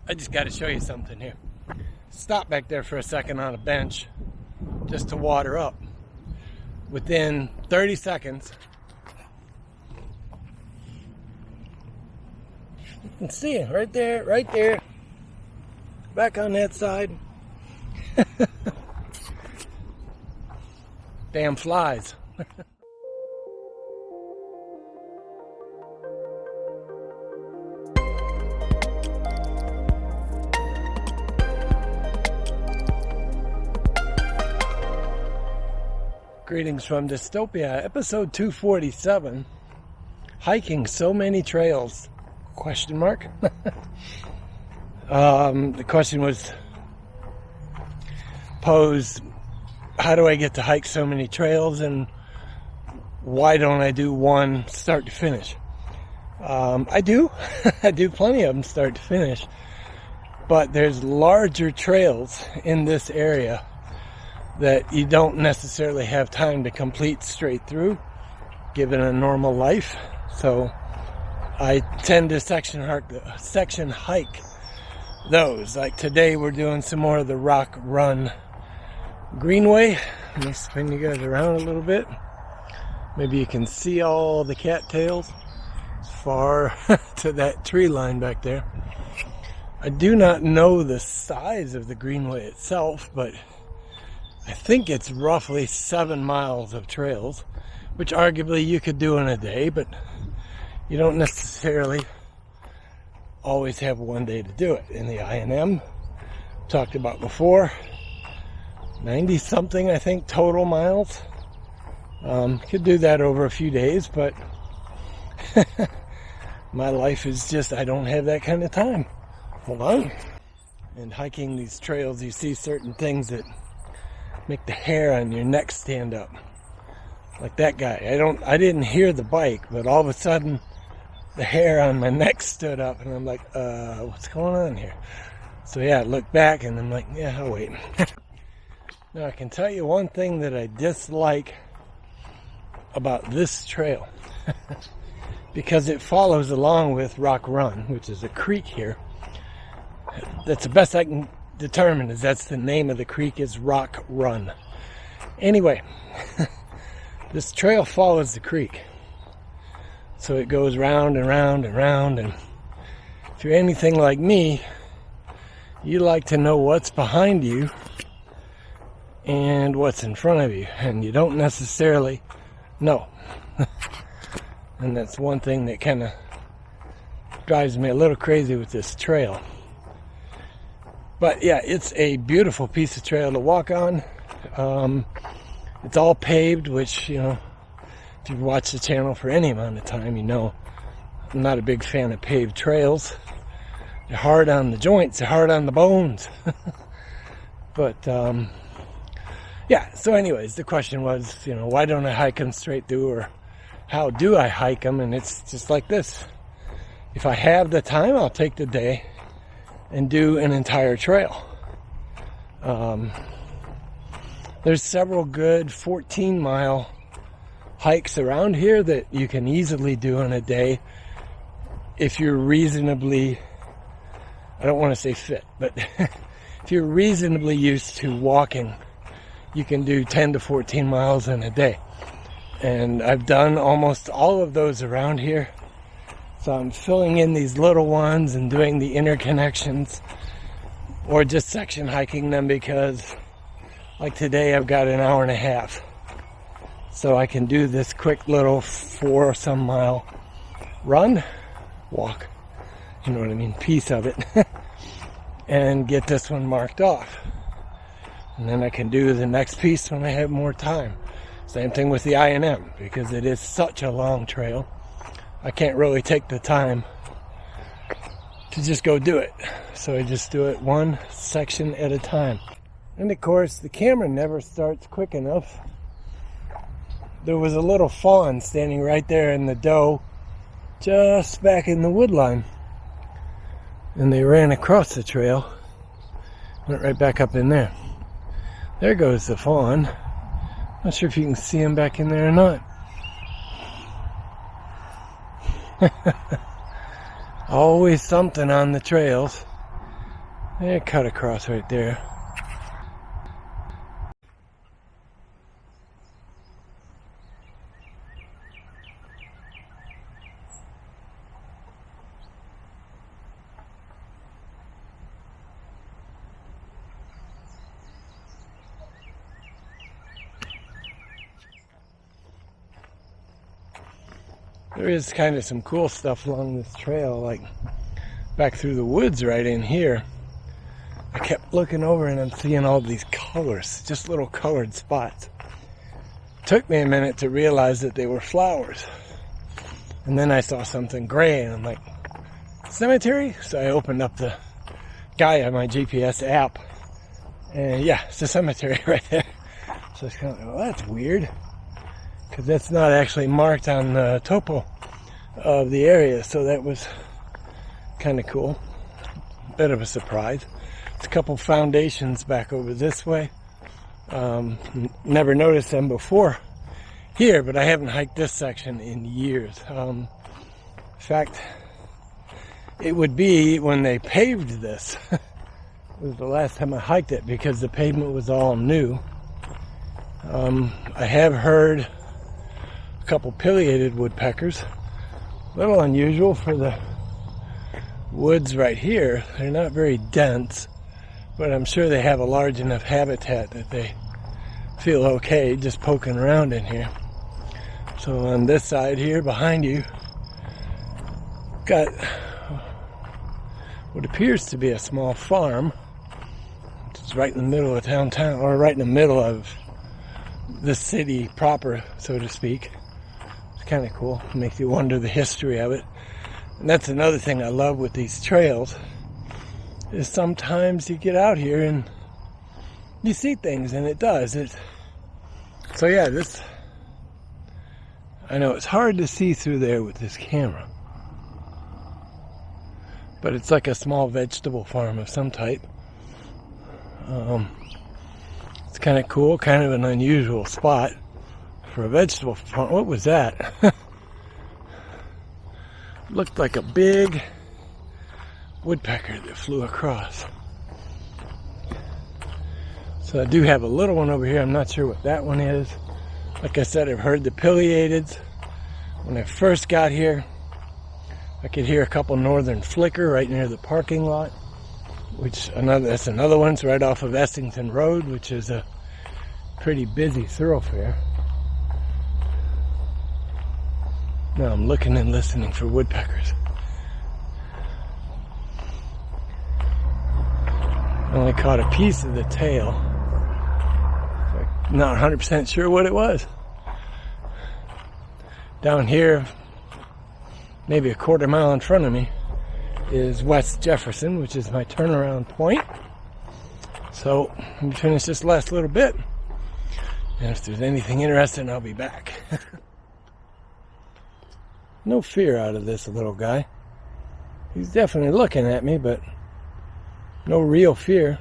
I just got to show you something here. Stop back there for a second on a bench just to water up. Within 30 seconds, you can see it right there, back on that side. Damn flies. Greetings from Dystopia, episode 247. Hiking so many trails? Question mark. The question was posed, how do I get to hike so many trails, and why don't I do one start to finish? I do. I do plenty of them start to finish. But there's larger trails in this area that you don't necessarily have time to complete straight through, given a normal life. So I tend to section hike those. Like today we're doing some more of the Rock Run Greenway. Let me spin you guys around a little bit. Maybe you can see all the cattails. It's far to that tree line back there. I do not know the size of the Greenway itself, but I think it's roughly 7 miles of trails, which arguably you could do in a day, but you don't necessarily always have one day to do it. In the I&M, talked about before, 90 something, I think, total miles. Could do that over a few days, but my life is just, I don't have that kind of time. Hold on. And hiking these trails, you see certain things that make the hair on your neck stand up. Like that guy. I didn't hear the bike, but all of a sudden the hair on my neck stood up, and I'm like, what's going on here? So yeah, I look back and I'm like, yeah, I'll wait. Now I can tell you one thing that I dislike about this trail. Because it follows along with Rock Run, which is a creek here. That's the best I can determine, is that's the name of the creek, is Rock Run. Anyway, this trail follows the creek. So it goes round and round and round, and if you're anything like me, you like to know what's behind you and what's in front of you, and you don't necessarily know. And that's one thing that kind of drives me a little crazy with this trail. But yeah, it's a beautiful piece of trail to walk on. It's all paved, which, you know, if you've watched the channel for any amount of time, you know I'm not a big fan of paved trails. They're hard on the joints, they're hard on the bones. But yeah, so anyways, the question was, you know, why don't I hike them straight through, or how do I hike them? And it's just like this. If I have the time, I'll take the day and do an entire trail. There's several good 14-mile hikes around here that you can easily do in a day if you're reasonably, I don't want to say fit, but if you're reasonably used to walking, you can do 10 to 14 miles in a day. And I've done almost all of those around here. So I'm filling in these little ones and doing the interconnections, or just section hiking them, because like today I've got an hour and a half. So I can do this quick little 4-some mile run, walk, you know what I mean, piece of it, and get this one marked off. And then I can do the next piece when I have more time. Same thing with the I&M, because it is such a long trail. I can't really take the time to just go do it. So I just do it one section at a time. And of course, the camera never starts quick enough. There was a little fawn standing right there in the doe, just back in the wood line. And they ran across the trail, went right back up in there. There goes the fawn. Not sure if you can see him back in there or not. Always something on the trails. It cut across right there. There is kind of some cool stuff along this trail, like back through the woods right in here. I kept looking over and I'm seeing all these colors, just little colored spots. Took me a minute to realize that they were flowers. And then I saw something gray and I'm like, cemetery? So I opened up the guide on my GPS app. And yeah, it's a cemetery right there. So it's kind of like, well, that's weird. Because that's not actually marked on the topo of the area. So that was kind of cool. Bit of a surprise. There's a couple foundations back over this way. Never noticed them before here, but I haven't hiked this section in years. In fact, it would be when they paved this. It was the last time I hiked it because the pavement was all new. I have heard a couple pileated woodpeckers. A little unusual for the woods right here. They're not very dense, but I'm sure they have a large enough habitat that they feel okay just poking around in here. So on this side here behind you, got what appears to be a small farm. It's right in the middle of downtown, or right in the middle of the city proper, so to speak. It's kind of cool. It makes you wonder the history of it. And that's another thing I love with these trails, is sometimes you get out here and you see things, and it does. So yeah, this, I know it's hard to see through there with this camera, but it's like a small vegetable farm of some type. It's kind of cool, kind of an unusual spot for a vegetable farm. What was that? Looked like a big woodpecker that flew across. So I do have a little one over here. I'm not sure what that one is. Like I said, I've heard the pileateds. When I first got here, I could hear a couple northern flicker right near the parking lot, that's another one. It's right off of Essington Road, which is a pretty busy thoroughfare. Now I'm looking and listening for woodpeckers. I only caught a piece of the tail. I'm not 100% sure what it was. Down here, maybe a quarter mile in front of me, is West Jefferson, which is my turnaround point. So let me finish this last little bit, and if there's anything interesting, I'll be back. No fear out of this little guy. He's definitely looking at me, but no real fear.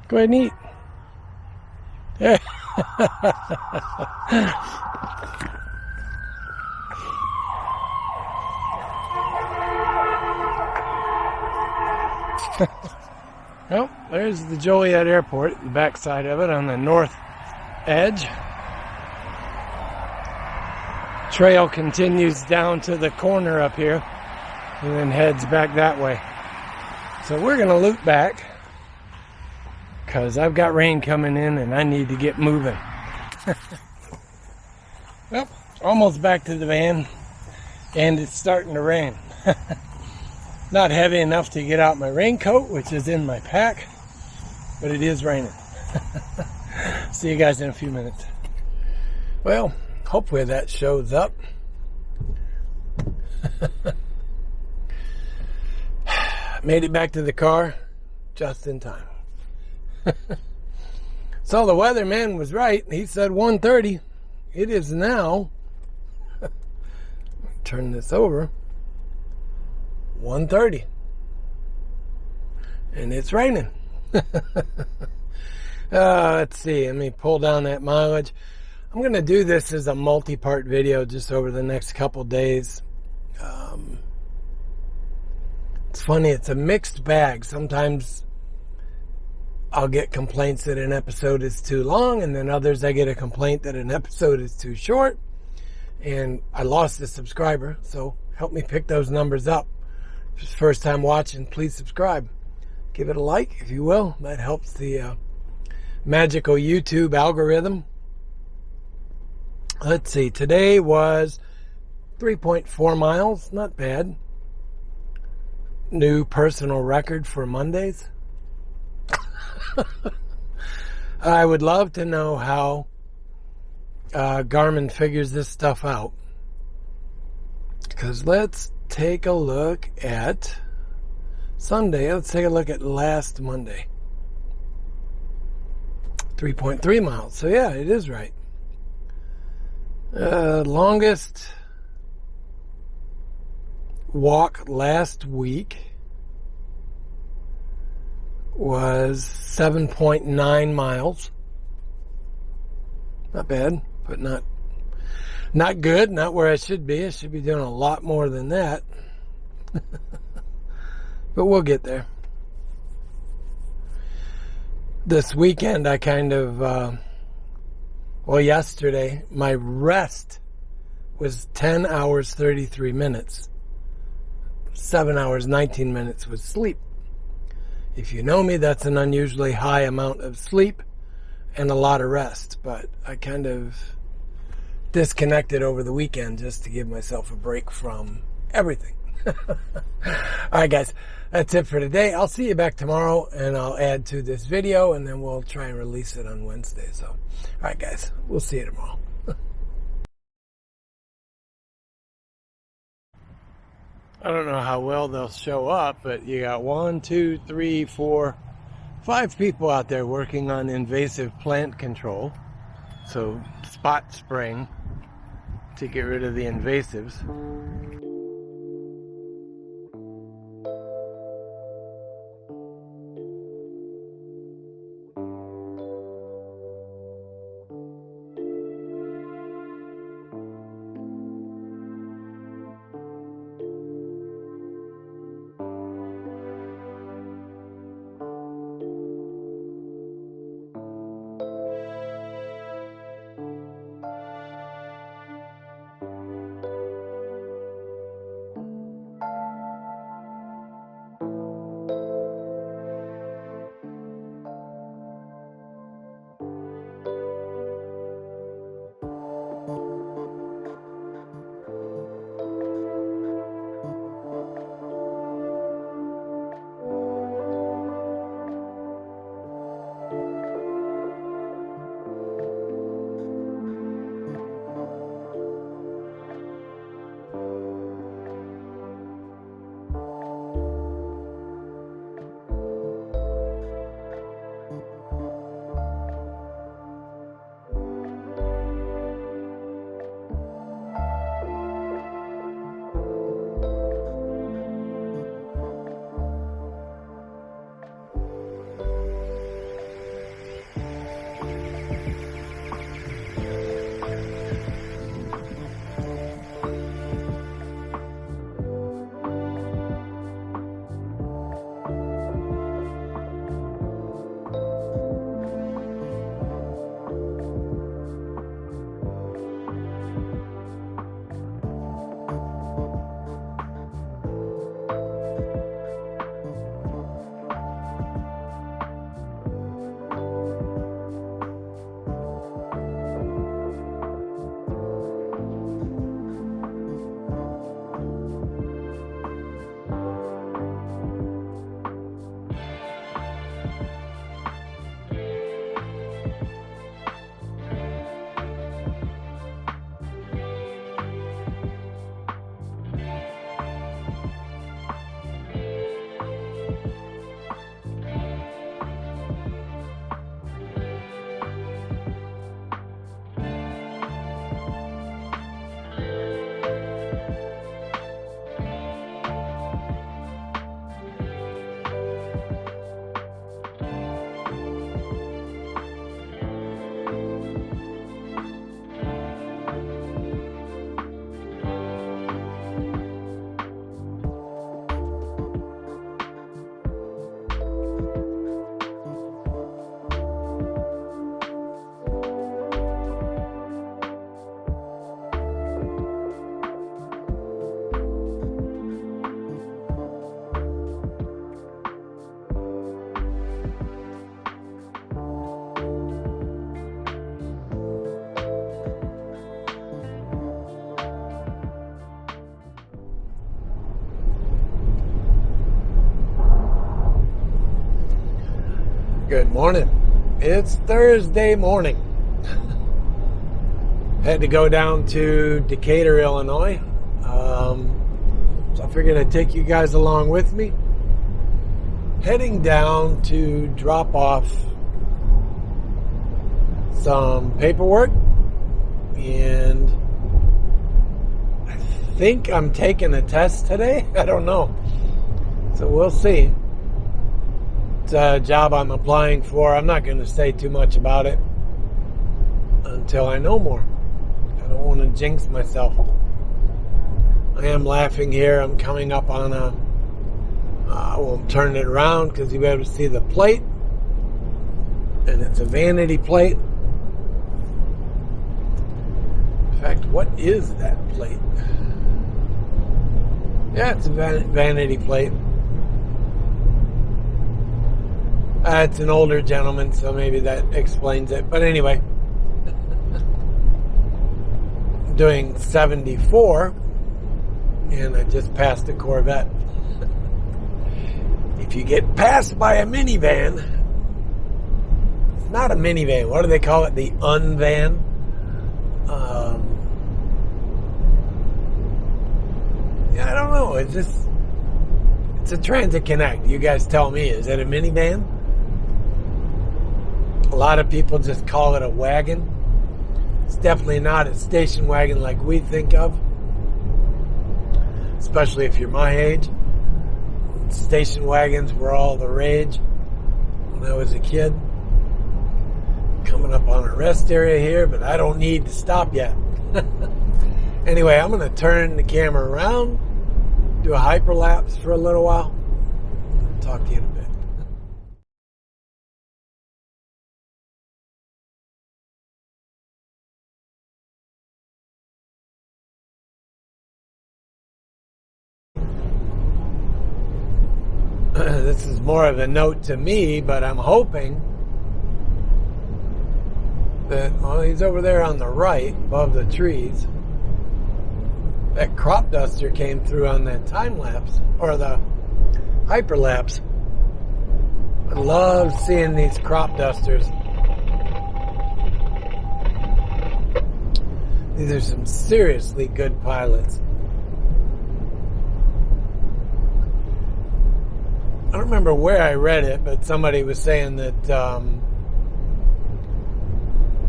Go ahead and eat. Yeah. Well, there's the Joliet Airport, the backside of it on the north edge. Trail continues down to the corner up here and then heads back that way. So we're going to loop back because I've got rain coming in and I need to get moving. Well, almost back to the van, and it's starting to rain. Not heavy enough to get out my raincoat, which is in my pack, but it is raining. See you guys in a few minutes. Well, hopefully that shows up. Made it back to the car just in time. So the weatherman was right. He said 1:30. It is now, turn this over, 1:30. And it's raining. Let's see. Let me pull down that mileage. I'm going to do this as a multi-part video just over the next couple days. It's funny, it's a mixed bag. Sometimes I'll get complaints that an episode is too long, and then others I get a complaint that an episode is too short. And I lost a subscriber, so help me pick those numbers up. If it's the first time watching, please subscribe. Give it a like if you will. That helps the magical YouTube algorithm. Let's see, today was 3.4 miles, not bad. New personal record for Mondays. I would love to know how Garmin figures this stuff out. Because let's take a look at Sunday. Let's take a look at last Monday. 3.3 miles. So yeah, it is right. Longest walk last week was 7.9 miles. Not bad, but not good, not where I should be. I should be doing a lot more than that. But we'll get there. This weekend I kind of, yesterday, my rest was 10 hours, 33 minutes. 7 hours, 19 minutes was sleep. If you know me, that's an unusually high amount of sleep and a lot of rest. But I kind of disconnected over the weekend just to give myself a break from everything. All right, guys, that's it for today. I'll see you back tomorrow, and I'll add to this video, and then we'll try and release it on Wednesday. So, all right, guys, we'll see you tomorrow. I don't know how well they'll show up, but you got 1, 2, 3, 4, 5 people out there working on invasive plant control. So spot spraying to get rid of the invasives. Good morning. It's Thursday morning. Had to go down to Decatur, Illinois. So I figured I'd take you guys along with me. Heading down to drop off some paperwork, and I think I'm taking a test today. I don't know. So we'll see. It's a job I'm applying for. I'm not going to say too much about it until I know more. I don't want to jinx myself. I am laughing here. I'm coming up on I won't turn it around because you'll be able to see the plate. And it's a vanity plate. In fact, what is that plate? Yeah, it's a vanity plate. It's an older gentleman, so maybe that explains it. But anyway, I'm doing 74, and I just passed a Corvette. If you get passed by a minivan, it's not a minivan. What do they call it? The unvan. Yeah, I don't know. It's a Transit Connect. You guys tell me. Is it a minivan? A lot of people just call it a wagon. It's definitely not a station wagon like we think of, especially if you're my age. Station wagons were all the rage when I was a kid. Coming up on a rest area here, but I don't need to stop yet. Anyway, I'm going to turn the camera around, do a hyperlapse for a little while. I'll talk to you in a bit. This is more of a note to me, but I'm hoping that, well, he's over there on the right above the trees. That crop duster came through on that time lapse or the hyperlapse. I love seeing these crop dusters. These are some seriously good pilots. I don't remember where I read it, but somebody was saying that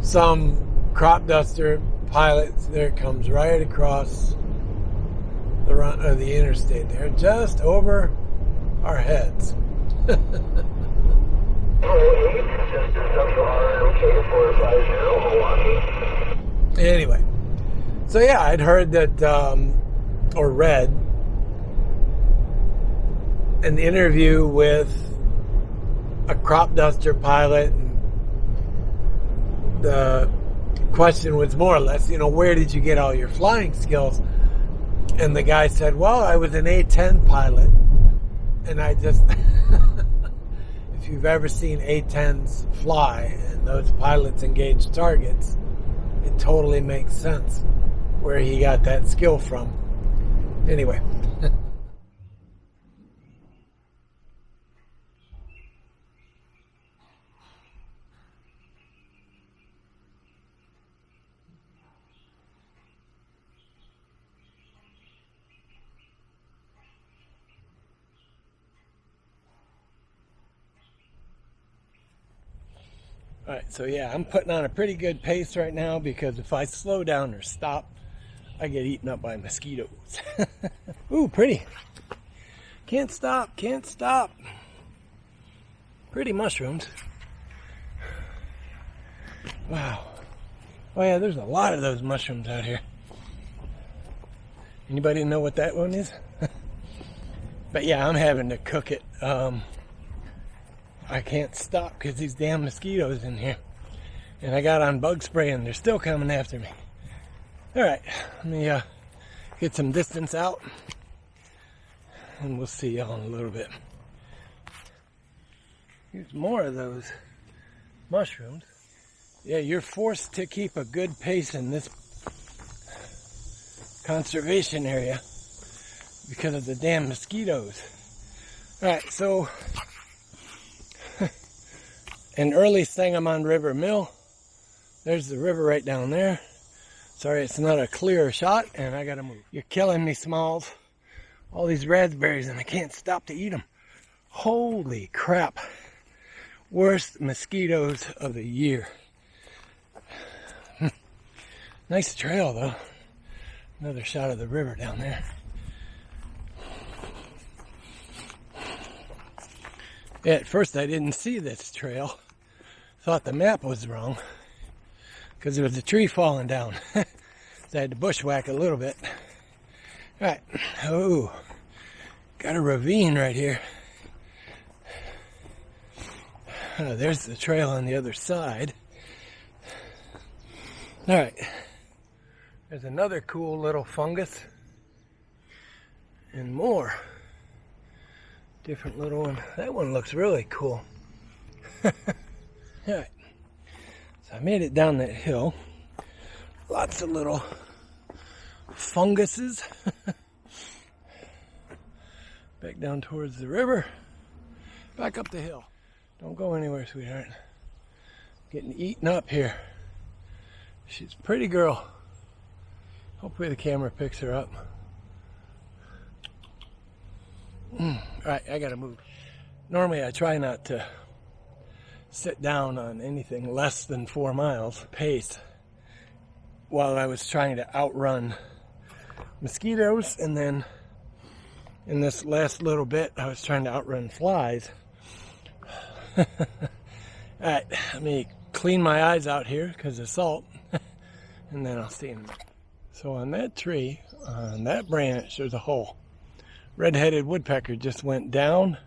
some crop duster pilots, there it comes right across the run of the interstate there, just over our heads. Anyway, so yeah, I'd heard that or read an interview with a crop duster pilot, and the question was more or less, where did you get all your flying skills? And the guy said, well, I was an A-10 pilot. And I just, if you've ever seen A-10s fly and those pilots engage targets, it totally makes sense where he got that skill from. Anyway. Alright, so yeah, I'm putting on a pretty good pace right now because if I slow down or stop, I get eaten up by mosquitoes. Ooh, pretty. Can't stop, can't stop. Pretty mushrooms. Wow. Oh yeah, there's a lot of those mushrooms out here. Anybody know what that one is? But yeah, I'm having to cook it. I can't stop because these damn mosquitoes in here. And I got on bug spray and they're still coming after me. Alright, let me get some distance out. And we'll see y'all in a little bit. Here's more of those mushrooms. Yeah, you're forced to keep a good pace in this conservation area because of the damn mosquitoes. Alright, so an early Sangamon River mill. There's the river right down there. Sorry, it's not a clear shot, and I gotta move. You're killing me, Smalls. All these raspberries, and I can't stop to eat them. Holy crap. Worst mosquitoes of the year. Nice trail, though. Another shot of the river down there. Yeah, at first I didn't see this trail. Thought the map was wrong, because there was a tree falling down. So I had to bushwhack a little bit. Alright, oh, got a ravine right here. There's the trail on the other side. Alright, there's another cool little fungus. And more. Different little one. That one looks really cool. Alright, so I made it down that hill. Lots of little funguses. Back down towards the river. Back up the hill. Don't go anywhere, sweetheart. Getting eaten up here. She's a pretty girl. Hopefully the camera picks her up. Alright, I gotta move. Normally I try not to sit down on anything less than 4 miles pace while I was trying to outrun mosquitoes, and then in this last little bit I was trying to outrun flies. Alright, let me clean my eyes out here because of salt, and then I'll see in a minute. So on that tree, on that branch, there's a hole. Red-headed woodpecker just went down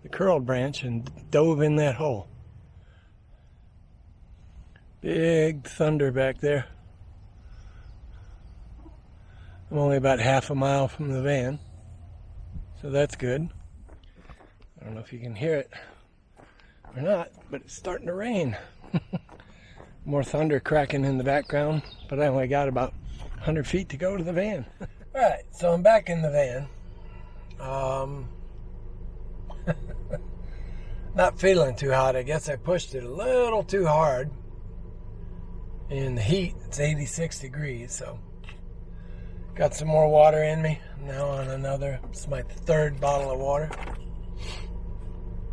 the curled branch and dove in that hole. Big thunder back there. I'm only about half a mile from the van, so that's good. I don't know if you can hear it or not, but it's starting to rain. More thunder cracking in the background, but I only got about 100 feet to go to the van. Alright, so I'm back in the van. Not feeling too hot. I guess I pushed it a little too hard. In the heat, it's 86 degrees, so got some more water in me. Now on another, it's my 3rd bottle of water.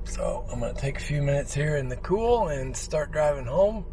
So I'm going to take a few minutes here in the cool and start driving home.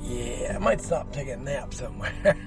Yeah, I might stop and take a nap somewhere.